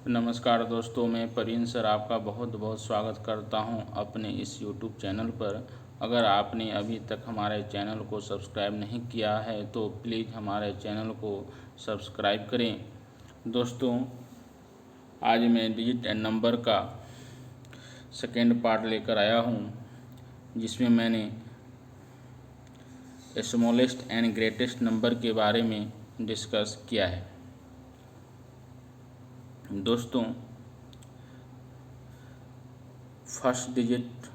नमस्कार दोस्तों, मैं प्रवीण सर आपका बहुत बहुत स्वागत करता हूं अपने इस YouTube चैनल पर। अगर आपने अभी तक हमारे चैनल को सब्सक्राइब नहीं किया है तो प्लीज़ हमारे चैनल को सब्सक्राइब करें। दोस्तों, आज मैं डिजिट एंड नंबर का सेकेंड पार्ट लेकर आया हूं, जिसमें मैंने स्मॉलेस्ट एंड ग्रेटेस्ट नंबर के बारे में डिस्कस किया है। दोस्तों, फर्स्ट डिजिट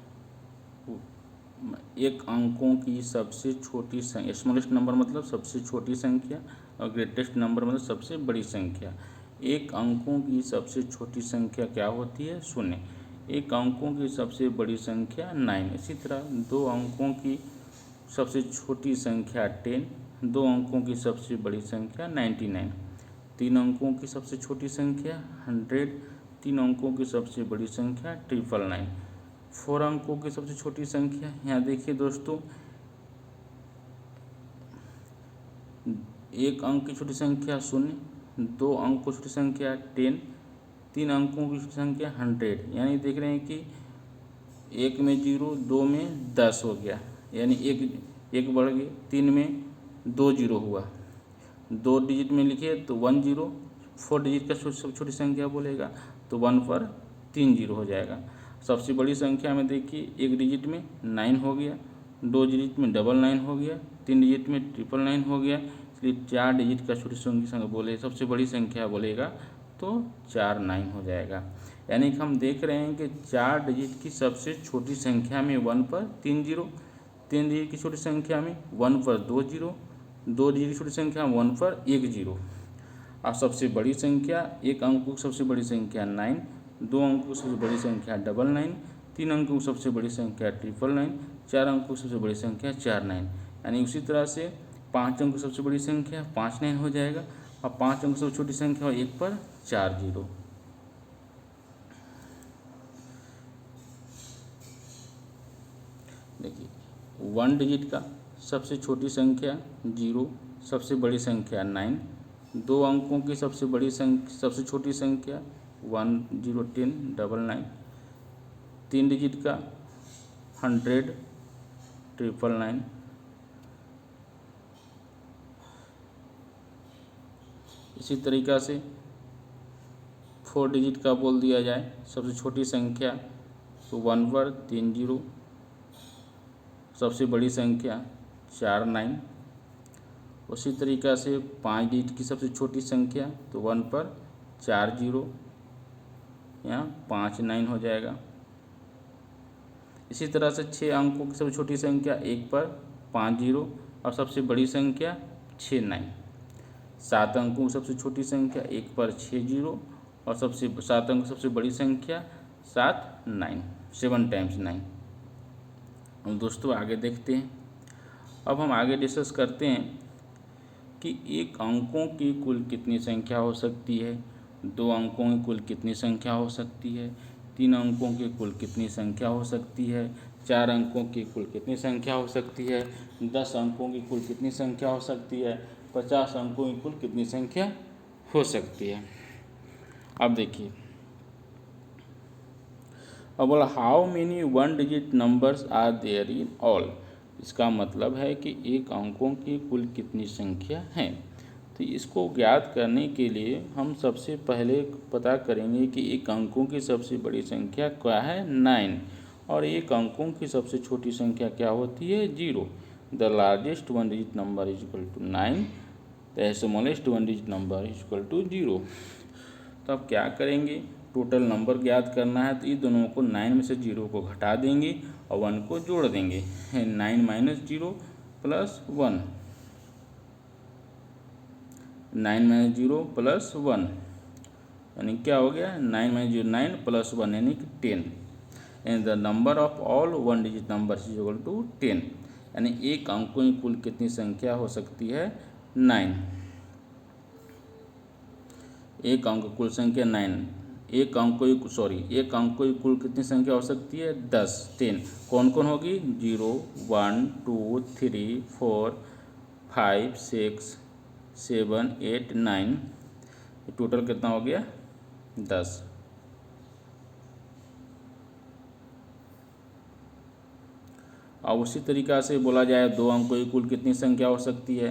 एक अंकों की सबसे छोटी संख्या, स्मॉलेस्ट नंबर मतलब सबसे छोटी संख्या और ग्रेटेस्ट नंबर मतलब सबसे बड़ी संख्या। एक अंकों की सबसे छोटी संख्या क्या होती है? शून्य। एक अंकों की सबसे बड़ी संख्या 9। इसी तरह दो अंकों की सबसे छोटी संख्या 10, दो अंकों की सबसे बड़ी संख्या 99। तीन अंकों की सबसे छोटी संख्या 100, तीन अंकों की सबसे बड़ी संख्या 999। 4 अंकों की सबसे छोटी संख्या, यहाँ देखिए दोस्तों, एक अंक की छोटी संख्या 0, दो अंक की छोटी संख्या 10, तीन अंकों की छोटी संख्या 100। यानी देख रहे हैं कि एक में 0, दो में 10 हो गया, यानी एक बढ़ गए। तीन में 2 0 हुआ, दो डिजिट में लिखे तो 1 0। 4 डिजिट का सबसे छोटी संख्या बोलेगा तो 1 पर 3 0 हो जाएगा। सबसे बड़ी संख्या में देखिए, एक डिजिट में 9 हो गया, दो डिजिट में 99 हो गया, तीन डिजिट में 999 हो गया। इसलिए 4 डिजिट का छोटी संख्या बोले सबसे बड़ी संख्या बोलेगा तो 49 हो जाएगा। यानी कि हम देख रहे हैं कि 4 डिजिट की सबसे छोटी संख्या में 1 पर 3 0, तीन डिजिट की छोटी संख्या में 1 पर 2 0, दो डिजिट की छोटी संख्या 1 पर 1 0। और सबसे बड़ी संख्या, एक अंकों की सबसे बड़ी संख्या 9, दो अंकों की सबसे बड़ी संख्या 99, तीन अंकों की सबसे बड़ी संख्या 999, चार अंकों की सबसे बड़ी संख्या 49। यानी उसी तरह से 5 अंकों की सबसे बड़ी संख्या 59 हो जाएगा और 5 अंकों की सबसे छोटी संख्या 1 पर 4 0। देखिए, 1 डिजिट का सबसे छोटी संख्या 0, सबसे बड़ी संख्या 9, दो अंकों की सबसे बड़ी संख्या सबसे छोटी संख्या 1 0 10 99, तीन डिजिट का 100 999। इसी तरीक़ा से 4 डिजिट का बोल दिया जाए सबसे छोटी संख्या तो 1 पर 3 0, सबसे बड़ी संख्या 4 9। उसी तरीक़ा से 5 डिजिट की सबसे छोटी संख्या तो 1 पर 4 0, यहाँ 5 9 हो जाएगा। इसी तरह से 6 अंकों की सबसे छोटी संख्या 1 पर 5 0 और सबसे बड़ी संख्या 6 9। 7 अंकों की सबसे छोटी संख्या 1 पर 6 0 और सबसे 7 अंकों की सबसे बड़ी संख्या 7 9, 7 टाइम्स 9। हम दोस्तों आगे देखते हैं। अब हम आगे डिस्कस करते हैं कि एक अंकों की कुल कितनी संख्या हो सकती है, दो अंकों की कुल कितनी संख्या हो सकती है, तीन अंकों की कुल कितनी संख्या हो सकती है, चार अंकों की कुल कितनी संख्या हो सकती है, 10 अंकों की कुल कितनी संख्या हो सकती है, 50 अंकों की कुल कितनी संख्या हो सकती है। अब देखिए, अब बोला how many 1 digit numbers are there in all. इसका मतलब है कि एक अंकों की कुल कितनी संख्या है। तो इसको ज्ञात करने के लिए हम सबसे पहले पता करेंगे कि एक अंकों की सबसे बड़ी संख्या क्या है, 9, और एक अंकों की सबसे छोटी संख्या क्या होती है, 0। The largest 1 digit number is equal to 9, the smallest 1 digit number is equal to 0। तो अब क्या करेंगे, टोटल नंबर ज्ञात करना है तो ये दोनों को 9 में से 0 को घटा देंगे और 1 को जोड़ देंगे। 9 माइनस 0 प्लस 1, 9 माइनस 0 प्लस 1, यानी क्या हो गया, 9 माइनस 0 9 प्लस 1 यानी कि 10। And the number of all 1 digit number is equal to 10। यानी एक अंकों की कुल कितनी संख्या हो सकती है, 9। एक अंक कुल संख्या 9, एक अंक की कुल कितनी संख्या हो सकती है, 10 कौन कौन होगी, 0 1 2 3 4 5 6 7 8 9। टोटल कितना हो गया, 10। अब उसी तरीक़ा से बोला जाए 2 अंकों की कुल कितनी संख्या हो सकती है,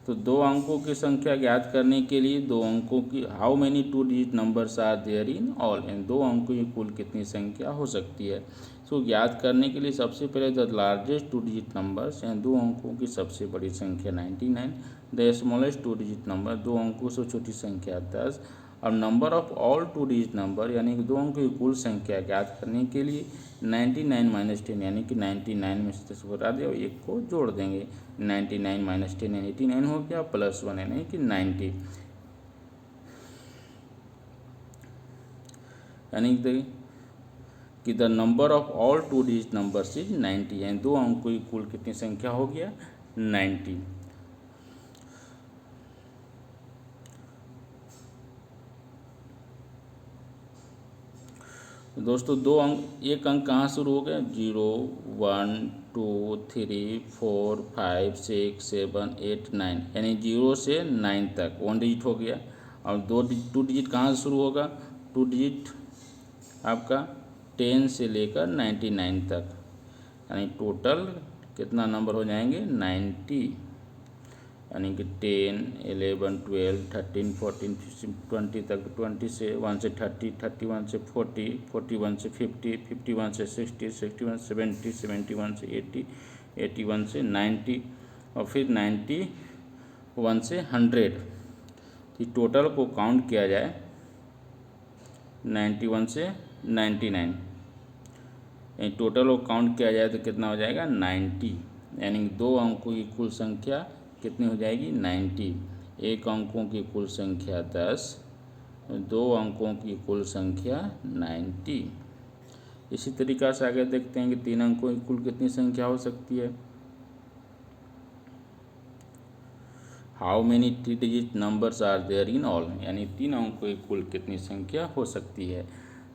तो 2 अंकों की संख्या ज्ञात करने के लिए 2 अंकों की how many 2 digit numbers are there in all, इन 2 अंकों की कुल कितनी संख्या हो सकती है। इसको ज्ञात करने के लिए सबसे पहले द लार्जेस्ट 2 डिजिट नंबर्स यानी 2 अंकों की सबसे बड़ी संख्या 99, द स्मॉलेस्ट 2 डिजिट नंबर 2 अंकों से छोटी संख्या 10। और number of all 2 digit number यानी कि 2 अंकों की कुल संख्या ज्ञात करने के लिए 99 माइनस 10 यानी कि 99 में से 10 को हटा दें और 1 को जोड़ देंगे। 99 माइनस 10 यानी 89 हो गया, प्लस 1 यानी कि 90, यानी कि the number of all 2 digit numbers is 90, यानी 2 अंकों की कुल कितनी संख्या हो गया 90। तो दोस्तों 2 अंक, एक अंक कहाँ शुरू हो गया 0 1 2 3 4 5 6 7 8 9, यानी 0 से 9 तक 1 डिजिट हो गया। और 2 डिजिट कहाँ से शुरू होगा 2 डिजिट आपका 10 से लेकर 99 तक, यानी टोटल कितना नंबर हो जाएंगे 90, यानी कि 10 11 12 13 14 15 20 तक, 20 से 1 से 30 31 से 40 41 से 50 51 से 60 61 70 71 से 80 81 से 90 और फिर 91 से 100। तो टोटल को काउंट किया जाए 91 से 99, यानी टोटल को काउंट किया जाए तो कितना हो जाएगा 90, यानी 2 अंकों की कुल संख्या कितनी हो जाएगी 90। एक अंकों की कुल संख्या 10, 2 अंकों की कुल संख्या 90। इसी तरीक़ा से आगे देखते हैं कि 3 अंकों की कुल कितनी संख्या हो सकती है। How many 3 digit numbers are there in all, यानी 3 अंकों की कुल कितनी संख्या हो सकती है।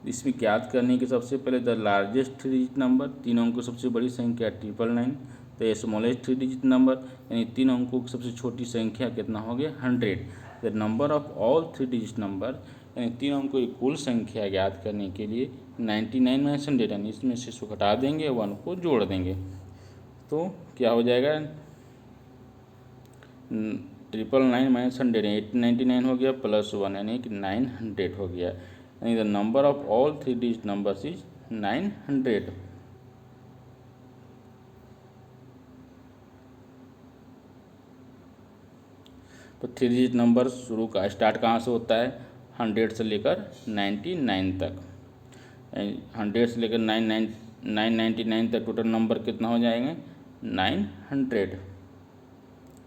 इसमें ज्ञात करने के सबसे पहले द लार्जेस्ट 3 डिजिट नंबर, 3 अंकों की सबसे बड़ी संख्या 999, द स्मॉलेस्ट 3 डिजिट नंबर यानी 3 अंकों की सबसे छोटी संख्या कितना हो गया 100, the number of all 3 digit number यानी 3 अंकों की कुल संख्या ज्ञात करने के लिए 99 माइनस 100, यानी इसमें से इसको घटा देंगे 1 को जोड़ देंगे, तो क्या हो जाएगा 999 माइनस 100 899 हो गया, प्लस 1 यानी कि 900 हो गया, यानी the number of all 3 digit numbers is 900। तो 3 डिजिट नंबर शुरू का स्टार्ट कहाँ से होता है 100 से लेकर 99 तक, 100 से लेकर 999 तक टोटल नंबर कितना हो जाएंगे 900।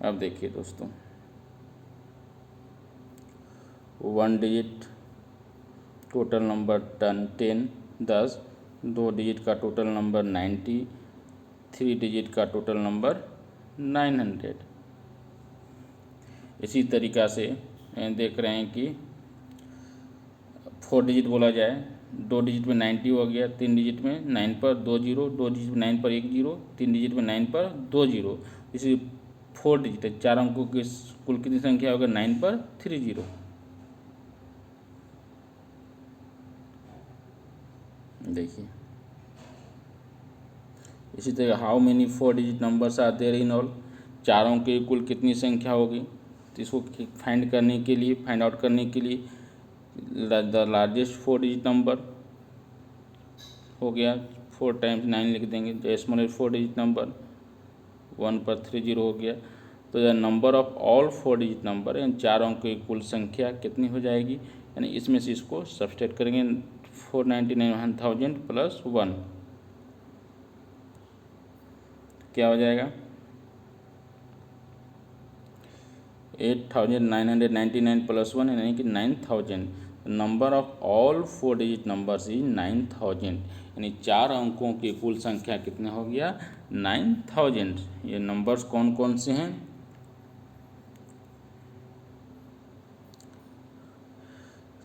अब देखिए दोस्तों 1 डिजिट टोटल नंबर 10, 10, 2 डिजिट का टोटल नंबर 90, 3 डिजिट का टोटल नंबर 900। इसी तरीक़ा से देख रहे हैं कि 4 डिजिट बोला जाए, 2 डिजिट में 90 हो गया, 3 डिजिट में 9 पर 2 जीरो, 2 डिजिट में 9 पर 1 जीरो, 3 डिजिट में 9 पर 2 जीरो, इसी 4 डिजिट है, 4 अंकों की कुल कितनी संख्या होगा 9 पर 3 जीरो। देखिए इसी तरह how many 4 digit numbers are there in all, 4 अंकों की कुल कितनी संख्या होगी, तो इसको फाइंड आउट करने के लिए द लार्जेस्ट 4 डिजिट नंबर हो गया 4 टाइम्स 9 लिख देंगे, द स्मॉलेस्ट 4 डिजिट नंबर 1 पर 30 हो गया, तो the number of all 4 digit number यानी 4 अंकों की कुल संख्या कितनी हो जाएगी, यानी इसमें से इसको सब्सट्रैक्ट करेंगे 499 1000 प्लस 1 क्या हो जाएगा 8999 प्लस 1 यानी कि 9000। Number of all 4 digit numbers is 9000, यानी 4 अंकों की कुल संख्या कितना हो गया 9000। ये नंबर्स कौन कौन से हैं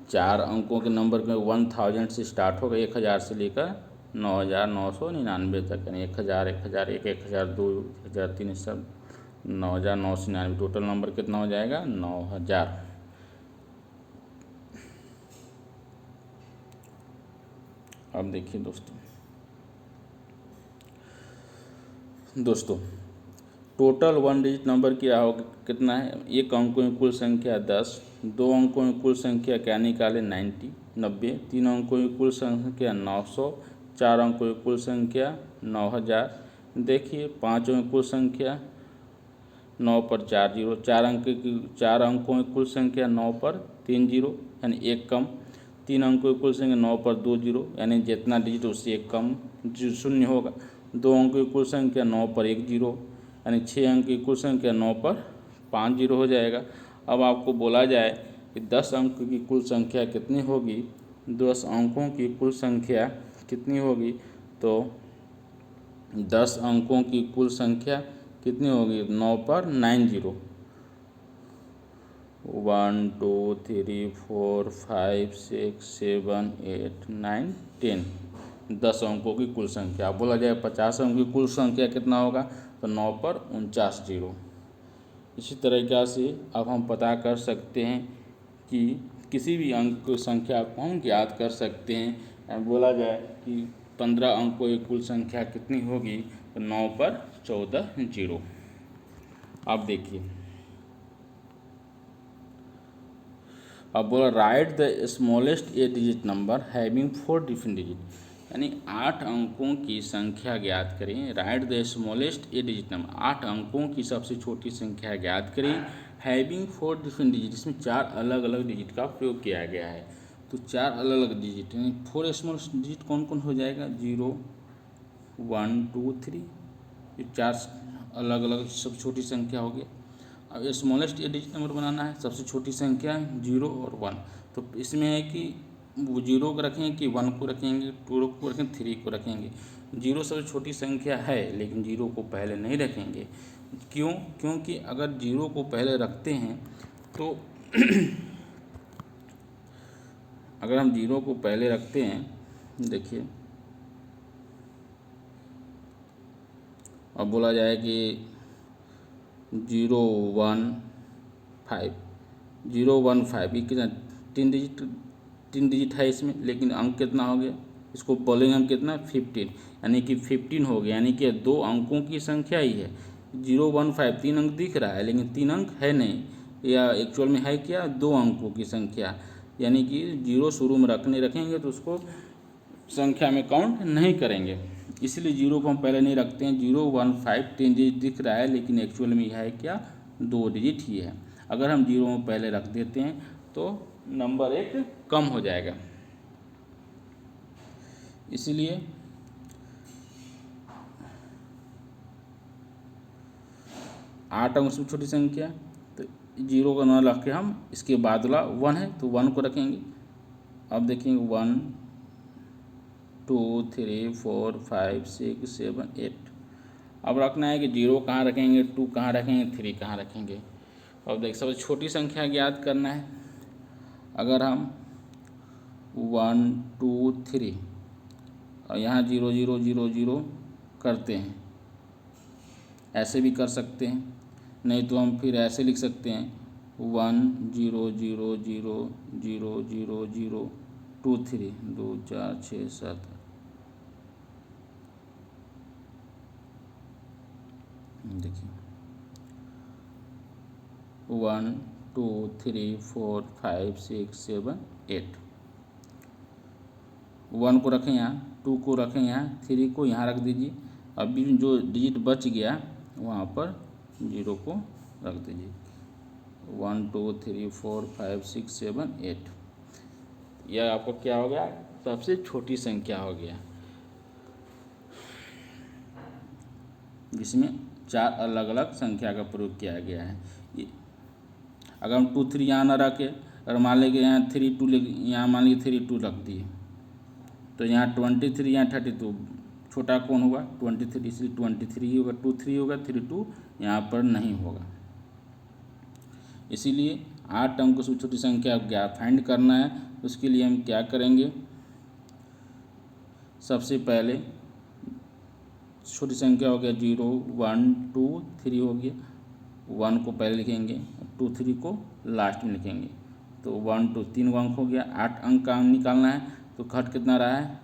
4 अंकों के नंबर में 1000 से स्टार्ट होगा, 1000 से लेकर 9999 तक, यानी 1000 1001 1002 1003 सब 9999, टोटल नंबर कितना हो जाएगा 9000। अब देखिए दोस्तों टोटल वन डिजिट नंबर क्या होगा, कितना है। एक अंकों में कुल संख्या 10, दो अंकों में कुल संख्या क्या निकाले 90, तीन अंकों में कुल संख्या 900, चार अंकों में कुल संख्या 9000। देखिए पाँचों में कुल संख्या 9 पर 4 जीरो, चार अंकों में कुल संख्या 9 पर 3 जीरो यानी एक कम, तीन अंकों की कुल संख्या 9 पर 2 जीरो यानी जितना डिजिट उससे एक कम शून्य होगा, दो अंकों की कुल संख्या 9 पर 1 जीरो यानी 6 अंक की कुल संख्या 9 पर 5 जीरो हो जाएगा। अब आपको बोला जाए कि 10 अंक की कुल संख्या कितनी होगी, 10 अंकों की कुल संख्या कितनी होगी, तो 10 अंकों की कुल संख्या कितनी होगी, 9 पर 9 जीरो, 1 2 3 4 5 6 7 8 9 10, 10 अंकों की कुल संख्या। बोला जाए 50 अंकों की कुल संख्या कितना होगा, तो 9 पर 49 जीरो। इसी तरीक़ा से अब हम पता कर सकते हैं कि किसी भी अंक की संख्या को हम ज्ञात कर सकते हैं। बोला जाए कि 15 अंकों की कुल संख्या कितनी होगी, तो 9 पर 14 जीरो। अब देखिए अब बोला right the smallest 8 digit number having 4 different digit, यानी 8 अंकों की संख्या ज्ञात करें। Right the smallest 8 digit number, 8 अंकों की सबसे छोटी संख्या ज्ञात करें। हैविंग 4 डिफरेंट डिजिट, इसमें 4 अलग अलग डिजिट का प्रयोग किया गया है। तो 4 अलग अलग डिजिट यानी 4 स्मॉलेस्ट डिजिट कौन कौन हो जाएगा, 0 1 2 3, ये 4 अलग अलग सब छोटी संख्या हो गया। अब स्मॉलेस्ट 8 डिजिट नंबर बनाना है, सबसे छोटी संख्या 0 और 1। तो इसमें है कि वो 0 को रखेंगे कि 1 को रखेंगे, 2 को रखेंगे, 3 को रखेंगे। 0 सबसे छोटी संख्या है लेकिन 0 को पहले नहीं रखेंगे। क्यों, क्योंकि अगर 0 को पहले रखते हैं तो अगर हम 0 को पहले रखते हैं, देखिए अब बोला जाए कि 0 1 5, 0 1 5 ये कितना 3 डिजिट है इसमें, लेकिन अंक कितना हो गया, इसको बोलेंगे हम कितना 15, यानी कि 15 हो गया, यानी कि 2 अंकों की संख्या ही है। 0 1 5 3 अंक दिख रहा है लेकिन 3 अंक है नहीं, या एक्चुअल में है क्या 2 अंकों की संख्या, यानी कि 0 शुरू में रखेंगे तो उसको संख्या में काउंट नहीं करेंगे, इसलिए 0 को हम पहले नहीं रखते हैं। 0 1 5 3 डिजिट दिख रहा है लेकिन एक्चुअल में यह है क्या 2 डिजिट ही है। अगर हम 0 में पहले रख देते हैं तो नंबर एक कम हो जाएगा। इसलिए आठ अंक से छोटी संख्या, तो 0 का ना रख के हम इसके बाद वाला 1 है तो 1 को रखेंगे। अब देखेंगे 1 2 3 4 5 6 7 8। अब रखना है कि 0 कहाँ रखेंगे, 2 कहाँ रखेंगे, 3 कहाँ रखेंगे। अब देख सबसे छोटी संख्या ज्ञात करना है। अगर हम 1 2 3 और यहाँ 0 0 0 0 करते हैं, ऐसे भी कर सकते हैं, नहीं तो हम फिर ऐसे लिख सकते हैं 1 0 0 0 0 0 0 2 3 2 4 6 7। देखिए 1 2 3 4 5 6 7 8। 1 को रखें यहाँ, 2 को रखें यहाँ, 3 को यहाँ रख दीजिए। अभी जो डिजिट बच गया वहाँ पर 0 को रख दीजिए। 1 2 3 4 5 6 7 8, यह आपको क्या हो गया, सबसे छोटी संख्या हो गया, जिसमें 4 अलग अलग संख्या का प्रयोग किया गया है। अगर हम 2 3 यहाँ ना रखें, अगर मान लीजिए यहाँ 3 2 यहाँ मान लीजिए 3 2 रख दिए तो यहाँ 23 यहाँ 32, छोटा कौन होगा 23, इसलिए 23 ही होगा, 2 3 होगा, 3 2 यहाँ पर नहीं होगा। इसीलिए 8 अंक से छोटी संख्या क्या फाइंड करना है, उसके लिए हम क्या करेंगे, सबसे पहले छोटी संख्या हो गया 0 1 2 3 हो गया, 1 को पहले लिखेंगे, 2 3 को लास्ट में लिखेंगे, तो 1 2 3 अंक हो गया। 8 अंक का निकालना है तो घट कितना रहा है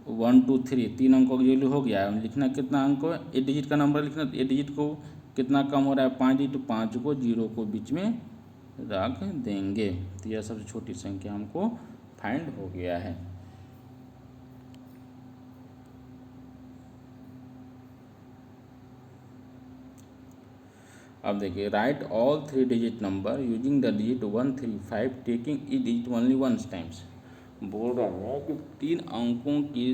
1 2 3 3 अंकों की वैल्यू हो गया, लिखना कितना अंक है, 8 डिजिट का नंबर लिखना, तो 8 डिजिट को कितना कम हो रहा है, 5 डिजिट, 5 को 0 को बीच में रख देंगे। तो यह सबसे छोटी संख्या हमको फाइंड हो गया है। अब देखिए, write all 3 digit number using the digit 1 3 5 taking each digit only once times. बोल रहा है कि 3 अंकों की,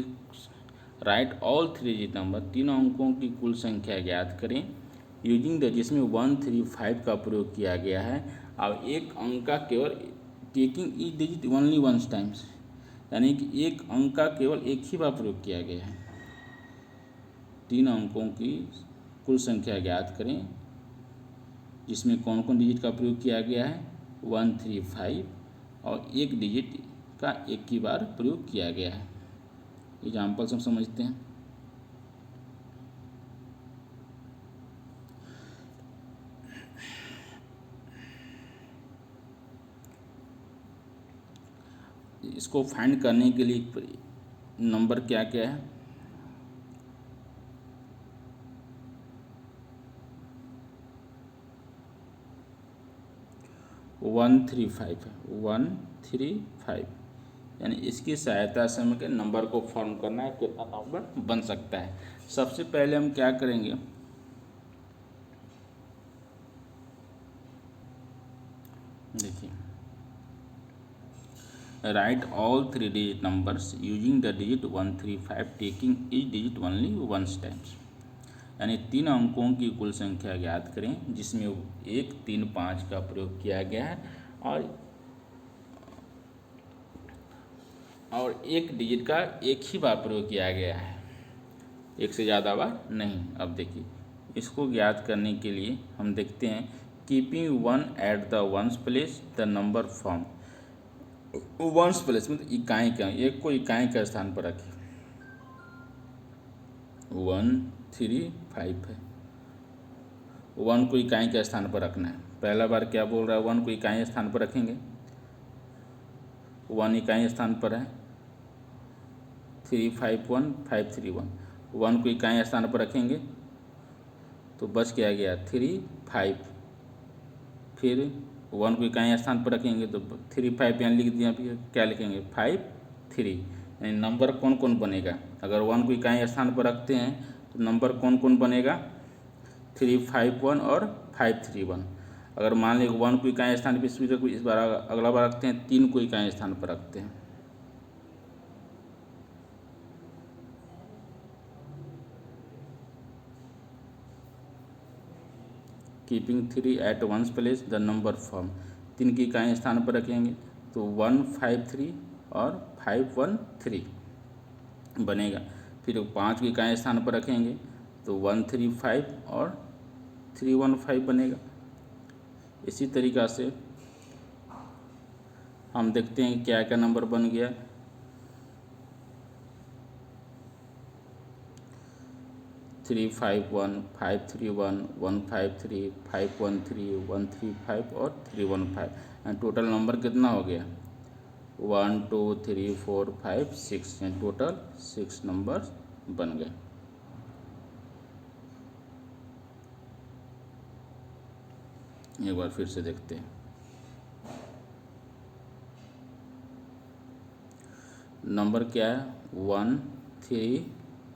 राइट ऑल 3 डिजिट नंबर, 3 अंकों की कुल संख्या ज्ञात करें यूजिंग द, जिसमें 1 3 5 का प्रयोग किया गया है। अब एक अंक का केवल, taking each digit only once times, यानी कि एक अंक का केवल एक ही बार प्रयोग किया गया है। 3 अंकों की कुल संख्या ज्ञात करें जिसमें कौन कौन डिजिट का प्रयोग किया गया है, 1 3 5, और एक डिजिट का एक ही बार प्रयोग किया गया है। एग्जाम्पल्स हम समझते हैं। इसको फाइंड करने के लिए नंबर क्या क्या है, 1 3 5 है, 1 3 5, यानी इसकी सहायता से हमें नंबर को फॉर्म करना है, कितना नंबर बन सकता है। सबसे पहले हम क्या करेंगे, देखिए, write all 3 digit numbers using the digit 1 3 5 taking each digit only once times, यानी 3 अंकों की कुल संख्या ज्ञात करें जिसमें 1 3 5 का प्रयोग किया गया है, और एक डिजिट का एक ही बार प्रयोग किया गया है, एक से ज़्यादा बार नहीं। अब देखिए, इसको ज्ञात करने के लिए हम देखते हैं, keeping 1 at the ones place the number form. Ones place मतलब इकाई का, एक को इकाई के स्थान पर रखें। 1 3 5 है, 1 को इकाई के स्थान पर रखना है। पहला बार क्या बोल रहा है, 1 को इकाई स्थान पर रखेंगे, 1 इकाई स्थान पर है, 3 5 1 5 3 1, 1 को इकाई स्थान पर रखेंगे तो बच क्या गया 3 5, फिर 1 को इकाई स्थान पर रखेंगे तो 3 5 यहाँ लिख दिया, फिर क्या लिखेंगे 5 3, यानी नंबर कौन कौन बनेगा, अगर 1 को इकाई स्थान पर रखते हैं तो नंबर कौन कौन बनेगा, 3 5 1 और 5 3 1। अगर मान लीजिए 1 को इकाई स्थान पर इस बार अगला बार रखते हैं, 3 को इकाई स्थान पर रखते हैं, keeping 3 at once place the number form, 3 की इकाई स्थान पर रखेंगे तो 1 5 3 और 5 1 3 बनेगा। फिर 5 की इकाई स्थान पर रखेंगे तो 1 3 5 और 3 1 5 बनेगा। इसी तरीक़ा से हम देखते हैं क्या क्या नंबर बन गया, 3 5 1 5 3 1 1 5 3 5 1 3 1 3 5 और 3 1 5, एंड टोटल नंबर कितना हो गया 1 2 3 4 5 6, एंड टोटल 6 नंबर बन गए। एक बार फिर से देखते हैं, नंबर क्या है 1 3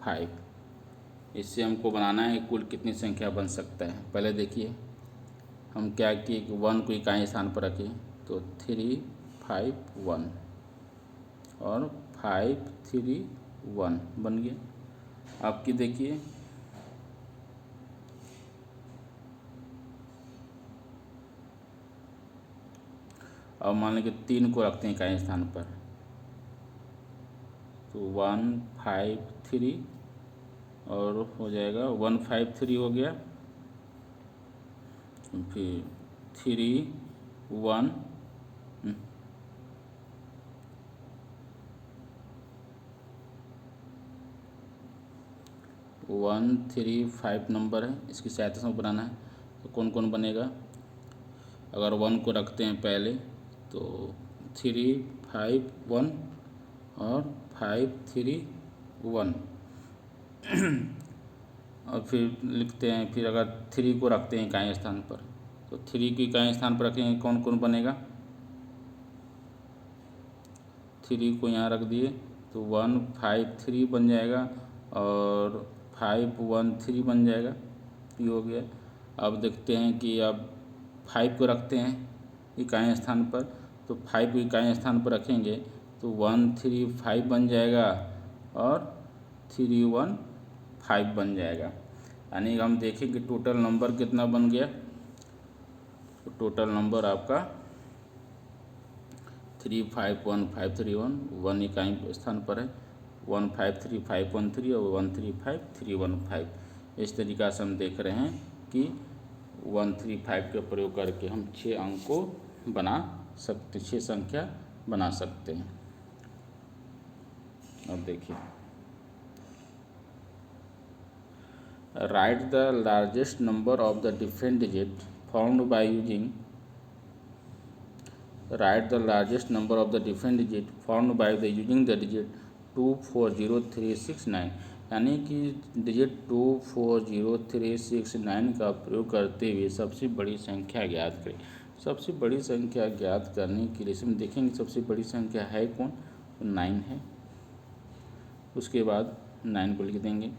5, इससे हमको बनाना है कुल कितनी संख्या बन सकता है। पहले देखिए हम क्या किए कि 1 को इकाई स्थान पर रखें तो 3 5 1 और 5 3 1 बन गया। आपकी देखिए अब मान लीजिए 3 को रखते हैं इकाई स्थान पर तो 1 5 3 और हो जाएगा 1 5 3 हो गया, फिर 3 1 1 3 5 नंबर है, इसकी सहायता से बनाना है तो कौन कौन बनेगा, अगर 1 को रखते हैं पहले तो 3 5 1 और 5 3 1। और फिर लिखते हैं, फिर अगर 3 को रखते हैं इकाई स्थान पर, तो 3 को इकाई स्थान पर रखेंगे कौन कौन बनेगा, 3 को यहाँ रख दिए तो 1 5 3 बन जाएगा और 5 1 3 बन जाएगा, ये हो गया। अब देखते हैं कि अब 5 को रखते हैं इकाई स्थान पर, तो 5 को इकाई स्थान पर रखेंगे तो 1 3 5 बन जाएगा और 3 1 5 बन जाएगा। यानी हम देखें कि टोटल नंबर कितना बन गया, तो टोटल नंबर आपका 3 5 1 5 3 1, 1 इकाई स्थान पर है, 1 5 3 5 1 3 और 1 3 5 3 1 5। इस तरीक़ा से हम देख रहे हैं कि 1 3 5 का प्रयोग करके हम 6 अंक को बना सकते, 6 संख्या बना सकते हैं। अब देखिए, right the largest number of the different digit found by using, right the largest number of the different digit found by the using the digit 2 4 0 3 6 9। यानी कि डिजिट 2 4 0 3 6 9 का प्रयोग करते हुए सबसे बड़ी संख्या ज्ञात करें। सबसे बड़ी संख्या ज्ञात करने के लिए इसमें देखेंगे सबसे बड़ी संख्या है कौन, तो 9 है। उसके बाद 9 को लिख देंगे।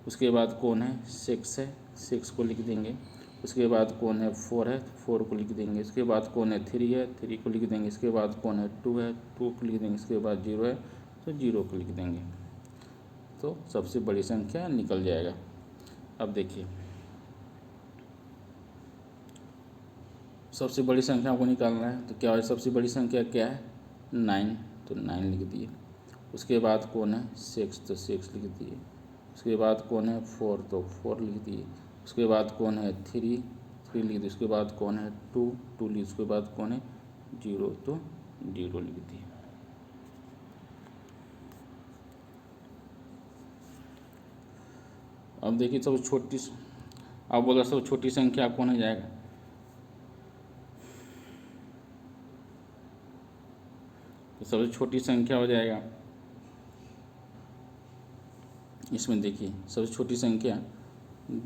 उसके बाद कौन है, 6 है, 6 को लिख देंगे। उसके बाद कौन है, 4 है, 4 को लिख देंगे। इसके बाद कौन है, 3 है, 3 को लिख देंगे। इसके बाद कौन है, 2 है, 2 को लिख देंगे। इसके बाद 0 है तो 0 को लिख देंगे, तो सबसे बड़ी संख्या निकल जाएगा। अब देखिए, सबसे बड़ी संख्या को निकालना है तो क्या है, सबसे बड़ी संख्या क्या है, 9, तो 9 लिख दिए। उसके बाद कौन है, 6, तो 6 लिख दिए। उसके बाद कौन है, 4, तो 4 लिख दिए। उसके बाद कौन है, 3 लिख दिए। उसके बाद कौन है, 2 लिख। उसके बाद कौन है, 0, तो 0 लिख दिए। अब देखिए सबसे छोटी, अब अगर सबसे छोटी संख्या कौन हो जाएगा, तो सबसे छोटी संख्या हो जाएगा इसमें। देखिए सबसे छोटी संख्या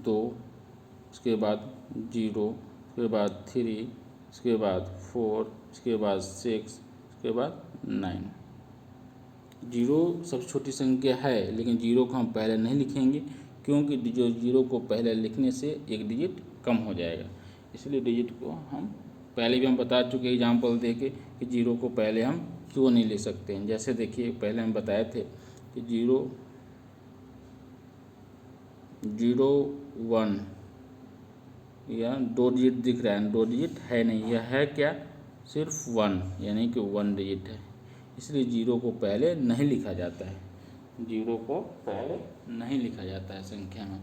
2, उसके बाद 0, उसके बाद 3, उसके बाद 4, उसके बाद 6, उसके बाद 9। 0 सबसे छोटी संख्या है, लेकिन 0 को हम पहले नहीं लिखेंगे क्योंकि जो 0 को पहले लिखने से एक डिजिट कम हो जाएगा, इसलिए डिजिट को हम पहले भी हम बता चुके एग्जाम्पल दे के कि 0 को पहले हम क्यों नहीं लिख सकते हैं। जैसे देखिए पहले हम बताए थे कि 0 0 1, या 2 डिजिट दिख रहा है, 2 डिजिट है नहीं, यह है क्या, सिर्फ 1, यानी कि 1 डिजिट है, इसलिए 0 को पहले नहीं लिखा जाता है। 0 को पहले नहीं लिखा जाता है संख्या में,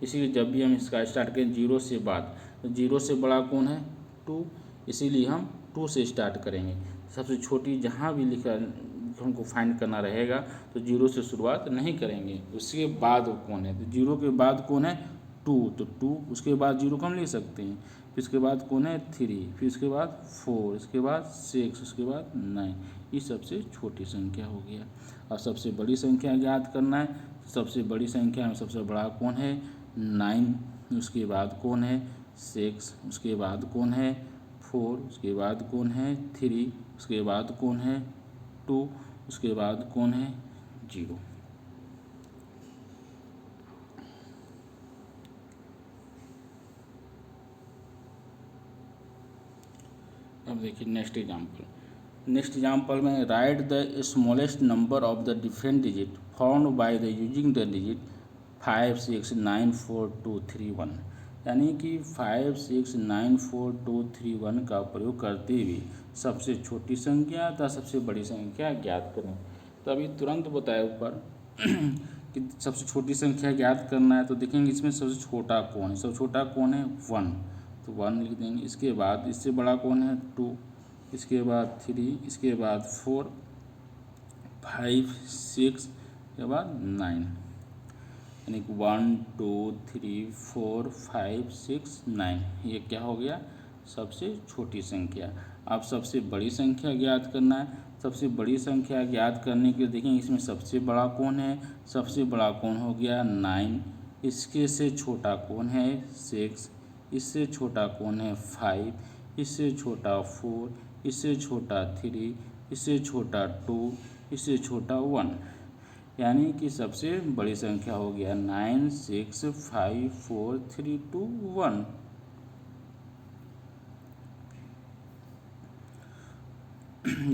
इसीलिए जब भी हम इसका स्टार्ट करें 0 से बाद, तो 0 से बड़ा कौन है, 2, इसीलिए हम 2 से स्टार्ट करेंगे। सबसे छोटी जहाँ भी लिखा हमको फाइंड करना रहेगा तो 0 से शुरुआत नहीं करेंगे। उसके बाद कौन है, तो 0 के बाद कौन है, 2, तो 2, उसके बाद 0 को हम लिख सकते हैं। फिर उसके बाद कौन है, 3, फिर उसके बाद 4, उसके बाद 6, उसके बाद 9, ये सबसे छोटी संख्या हो गया। और सबसे बड़ी संख्या ज्ञात करना है, सबसे बड़ी संख्या में सबसे बड़ा कौन है, 9, उसके बाद कौन है, 6, उसके बाद कौन है, 4, उसके बाद कौन है, 3, उसके बाद कौन है, 2, उसके बाद कौन है, 0। अब देखिए नेक्स्ट एग्जाम्पल में, right the smallest number of the different digit found by the using the digit 5 6 9 4 2 3 1। यानी कि 5 6 9 4 2 3 1 का प्रयोग करते हुए सबसे छोटी संख्या तथा सबसे बड़ी संख्या ज्ञात करें। तो अभी तुरंत बताया ऊपर कि सबसे छोटी संख्या ज्ञात करना है, तो देखेंगे इसमें सबसे छोटा कौन है, सबसे छोटा कौन है, 1, तो 1 लिख देंगे। इसके बाद इससे बड़ा कौन है, 2, इसके बाद 3, इसके बाद 4 5 6, के बाद 9, यानी कि 1 2 3 4 5 6 9, ये क्या हो गया, सबसे छोटी संख्या। अब सबसे बड़ी संख्या ज्ञात करना है, सबसे बड़ी संख्या ज्ञात करने के लिए देखेंगे इसमें सबसे बड़ा कौन है। सबसे बड़ा कौन हो गया 9, इसके से छोटा कौन है 6, इससे छोटा कौन है 5, इससे छोटा 4, इससे छोटा 3, इससे छोटा 2, इससे छोटा 1, यानी कि सबसे बड़ी संख्या हो गया 9, 6, 5, 4, 3, 2, 1।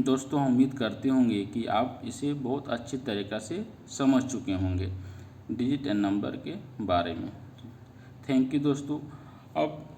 दोस्तों उम्मीद करते होंगे कि आप इसे बहुत अच्छी तरीक़ा से समझ चुके होंगे डिजिट एंड नंबर के बारे में। थैंक यू दोस्तों। अब